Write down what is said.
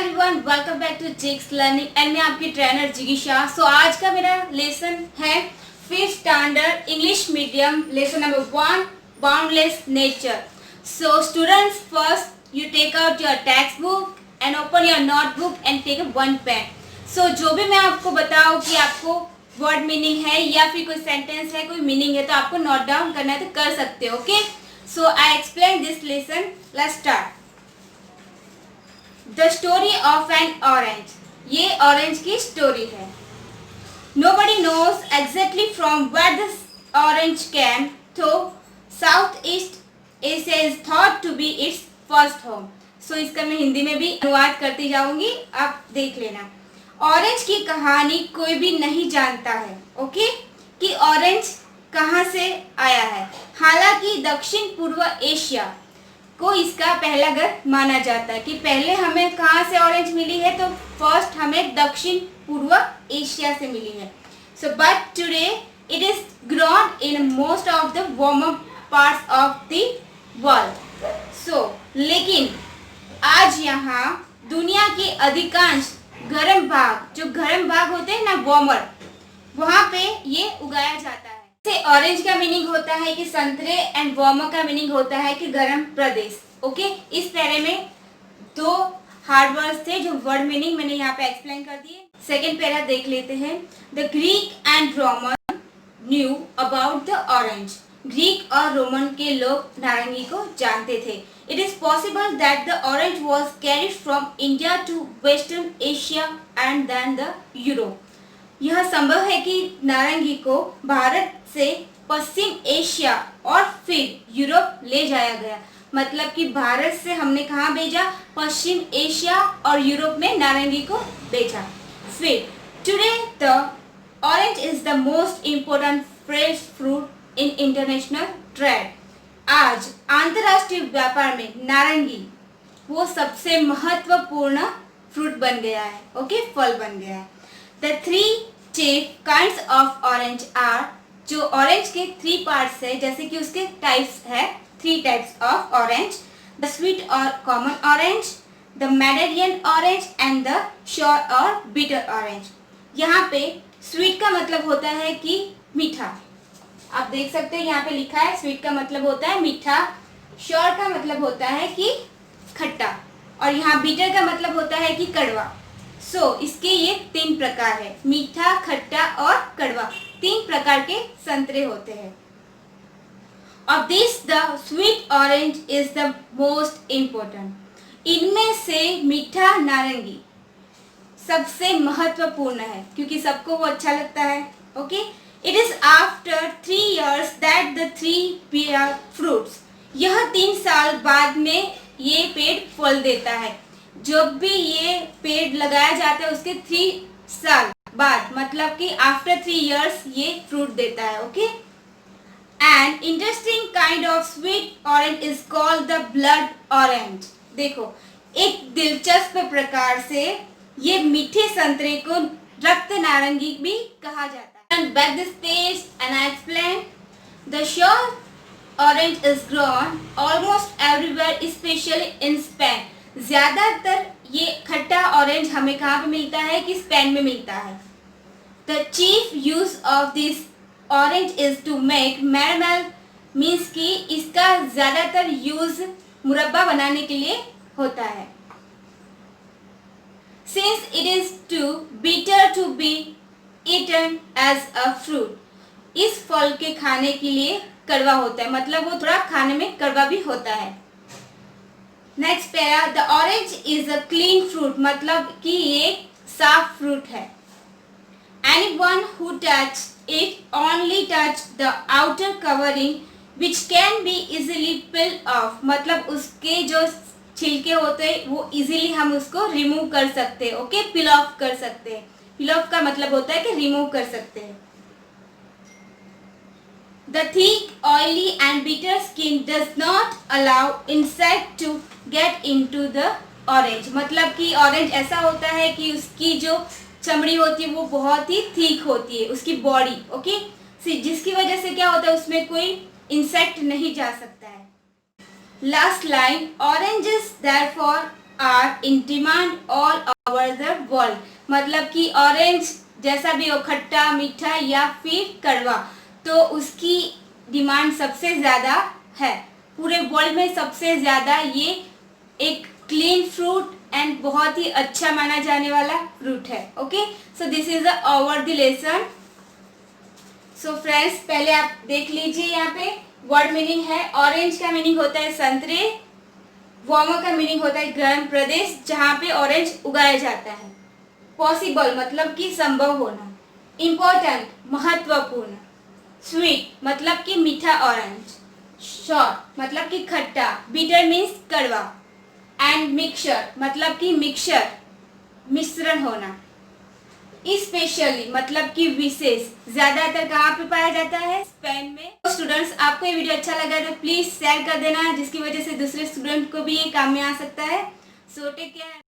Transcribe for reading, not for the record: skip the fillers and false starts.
Everyone, welcome back to Jigs learning and मैं आपकी trainer जिगिशा। सो आज का मेरा लेसन है 5th standard English medium lesson number 1 boundless nature. So students, first you take out your text book and open your notebook and take one pen. So जो भी मैं आपको बताऊँ कि आपको वर्ड मीनिंग है या फिर कोई सेंटेंस है, कोई मीनिंग है, तो आपको नोट डाउन करना है तो कर सकते हो। Okay, so I explain this lesson. Let's start. The story of N orange. ये ऑरेंज की स्टोरी है। Nobody knows exactly from where this orange came, though Southeast Asia is thought to be its first home. So इसका मैं हिंदी में भी अनुवाद करती जाऊंगी, आप देख लेना। ऑरेंज की कहानी कोई भी नहीं जानता है, ओके, कि ऑरेंज कहाँ से आया है। हालांकि दक्षिण पूर्व एशिया को इसका पहला घर माना जाता है कि पहले हमें कहाँ से ऑरेंज मिली है, तो फर्स्ट हमें दक्षिण पूर्व एशिया से मिली है। So but today it is grown in most of the warmer parts of the world. So लेकिन आज यहाँ दुनिया के अधिकांश गर्म भाग, जो गर्म भाग होते हैं ना, वार्मर, वहाँ पे ये उगाया जाता है। से ऑरेंज का मीनिंग होता है कि संतरे एंड वार्मर का मीनिंग होता है कि गर्म प्रदेश। ओके, इस पैरे में दो हार्ड वर्ड्स थे जो वर्ड मीनिंग मैंने यहाँ पे एक्सप्लेन कर दिए। सेकेंड पैरा देख लेते हैं। The Greek and Roman knew about the orange. Greek और रोमन के लोग नारंगी को जानते थे। It is possible that the orange was carried from India to western Asia and then the Europe. यह संभव है कि नारंगी को भारत से पश्चिम एशिया और फिर यूरोप ले जाया गया। मतलब कि भारत से हमने कहाँ भेजा, पश्चिम एशिया और यूरोप में नारंगी को भेजा। फिर today the orange is the most important fresh fruit in international trade. आज अंतर्राष्ट्रीय व्यापार में नारंगी वो सबसे महत्वपूर्ण फ्रूट बन गया है। ओके, फल बन गया है। The three chief kinds of orange are, जो ऑरेंज के 3 पार्ट्स है, जैसे कि उसके टाइप्स है, 3 types of orange. The sweet और common orange, the mandarin orange and the sour और बिटर ऑरेंज। यहाँ पे स्वीट का मतलब होता है कि मीठा, आप देख सकते हैं यहाँ पे लिखा है, स्वीट का मतलब होता है मीठा, श्योर का मतलब होता है कि खट्टा, और यहाँ बिटर का मतलब होता है कि कड़वा। सो इसके ये 3 प्रकार है, मीठा, खट्टा और कड़वा। 3 प्रकार के संतरे होते हैं। Of this, the sweet orange is the most important. इनमें से मीठा नारंगी सबसे महत्वपूर्ण है क्योंकि सबको वो अच्छा लगता है। Okay, it is after 3 years that the tree bear fruits. यह 3 साल बाद में ये पेड़ फल देता है। जब भी ये पेड़ लगाया जाता है उसके 3 साल बाद, मतलब कि आफ्टर 3 इयर्स ये फ्रूट देता है। Okay, and interesting kind of sweet orange is called the blood orange. देखो, एक दिलचस्प प्रकार से ये मीठे संतरे को रक्त नारंगी भी कहा जाता है। Back this page and I explain. The sure orange is grown almost everywhere, specially in Spain. ज्यादातर ये खट्टा ऑरेंज हमें कहाँ पे मिलता है कि स्पेन में मिलता है। The chief use of this orange is to make marmalade, means कि इसका ज्यादातर यूज मुरब्बा बनाने के लिए होता है। Since it is too bitter to be eaten as a fruit, इस फल के खाने के लिए कड़वा होता है, मतलब वो थोड़ा खाने में कड़वा भी होता है। Next para, the orange is a clean fruit, मतलब कि ये साफ फ्रूट है। Anyone who touch it only touch the outer covering which can be easily peel of, मतलब उसके जो छिलके होते हैं वो इजीली हम उसको रिमूव कर सकते हैं। ओके, पील ऑफ कर सकते हैं। पील ऑफ का मतलब होता है कि रिमूव कर सकते हैं। The thick, oily and bitter skin does not allow insect to get into the orange. मतलब कि ऑरेंज ऐसा होता है कि उसकी जो चमड़ी होती है वो बहुत ही थिक होती है, उसकी बॉडी। ओके, जिसकी वजह से क्या होता है, उसमें कोई इंसेक्ट नहीं जा सकता है। Last line, oranges therefore are in demand all over the world. मतलब कि ऑरेंज जैसा भी हो, खट्टा, मीठा या फिर कड़वा, तो उसकी डिमांड सबसे ज़्यादा है। पूरे वर्ल्ड में सबसे ज़्यादा ये एक क्लीन फ्रूट एंड बहुत ही अच्छा माना जाने वाला फ्रूट है। Okay, so this is over the lesson. So friends, पहले आप देख लीजिए, यहाँ पे वर्ड मीनिंग है। ऑरेंज का मीनिंग होता है संतरे, वार्मर का मीनिंग होता है गर्म प्रदेश जहाँ पे ऑरेंज उगाया जाता है। पॉसिबल मतलब कि संभव होना। इम्पोर्टेंट महत्वपूर्ण। स्वीट मतलब कि मीठा ऑरेंज। शॉर्ट मतलब कि खट्टा। बिटर मीन्स कड़वा। एंड मिक्सचर मतलब कि मिक्सचर, मिश्रण होना। स्पेशली मतलब कि विशेष, ज्यादातर कहाँ पे पाया जाता है? स्पेन में। तो स्टूडेंट्स, आपको ये वीडियो अच्छा लगा तो प्लीज शेयर कर देना, जिसकी वजह से दूसरे स्टूडेंट को भी ये काम में आ सकता है। So take care.